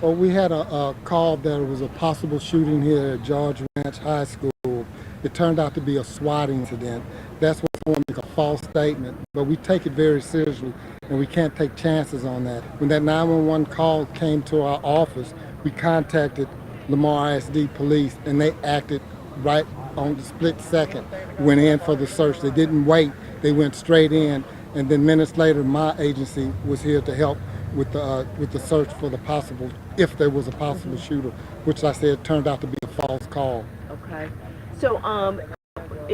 Well, we had a call that it was a possible shooting here at George Ranch High School. It turned out to be a swatting incident. That's what someone make a false statement, but we take it very seriously, and we can't take chances on that. When that 911 call came to our office, we contacted Lamar ISD police, and they acted right on the split second. Went in for the search. They didn't wait. They went straight in, and then minutes later, my agency was here to help with the search for the possible, if there was a possible shooter, which I said turned out to be a false call. Okay. So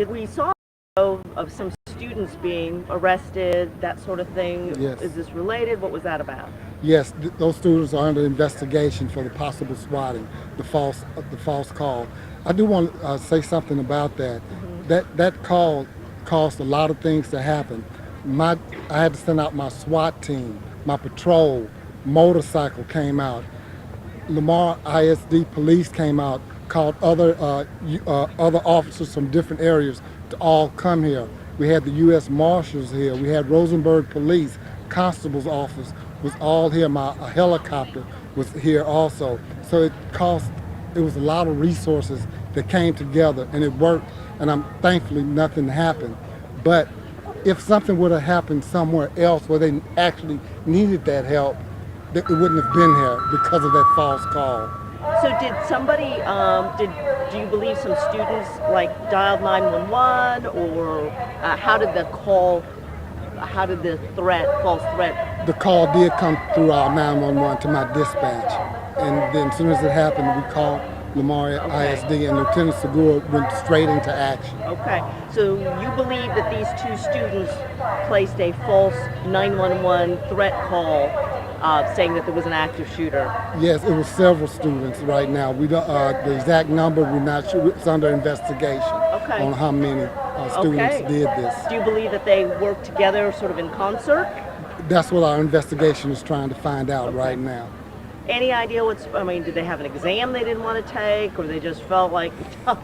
we saw of some students being arrested, that sort of thing. Yes. Is this related? What was that about? Yes, those students are under investigation for the possible swatting, the false call. I do want to say something about that. That call caused a lot of things to happen. I had to send out my SWAT team, my patrol, motorcycle came out. Lamar ISD police came out, called other officers from different areas to all come here. We had the U.S. Marshals here. We had Rosenberg Police, Constable's office was all here. A helicopter was here also. So it was a lot of resources that came together, and it worked. And thankfully nothing happened. But if something would have happened somewhere else where they actually needed that help, it wouldn't have been here because of that false call. So did somebody, do you believe some students dialed 911, or how did the false threat? The call did come through our 911 to my dispatch. And then as soon as it happened, we called Lamar ISD, and Lieutenant Segura went straight into action. Okay, so you believe that these two students placed a false 911 threat call saying that there was an active shooter? Yes, it was several students right now. We don't, the exact number, we're not sure. It's under investigation on how many students did this. Do you believe that they worked together sort of in concert? That's what our investigation is trying to find out right now. Any idea did they have an exam they didn't want to take, or they just felt like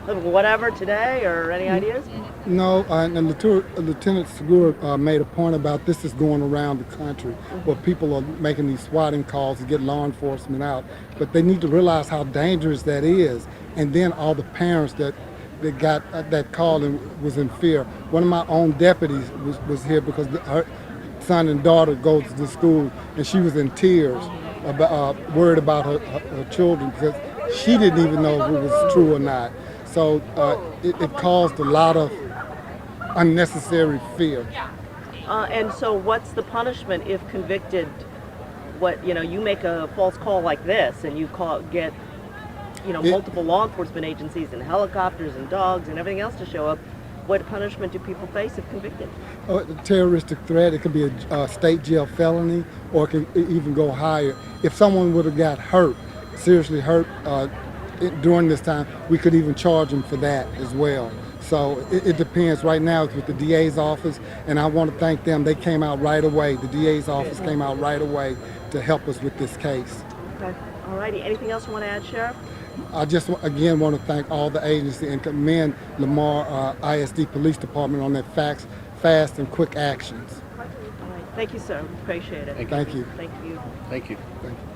whatever today, or any ideas? No, and Lieutenant Segura made a point about this is going around the country where people are making these swatting calls to get law enforcement out. But they need to realize how dangerous that is. And then all the parents that got that call and was in fear. One of my own deputies was here because her son and daughter goes to the school, and she was in tears, worried about her children because she didn't even know if it was true or not. So it caused a lot of unnecessary fear. And so what's the punishment if convicted? You make a false call like this, and you get multiple law enforcement agencies and helicopters and dogs and everything else to show up. What punishment do people face if convicted? A terroristic threat. It could be a state jail felony, or it can even go higher. If someone would have got hurt, seriously hurt during this time, we could even charge them for that as well. So it depends. Right now it's with the DA's office, and I want to thank them. They came out right away. The DA's office came out right away to help us with this case. Okay. All righty. Anything else you want to add, Sheriff? I just again want to thank all the agencies and commend Lamar ISD Police Department on their fast and quick actions. All right. Thank you, sir. Appreciate it. Thank you. Thank you. Thank you. Thank you.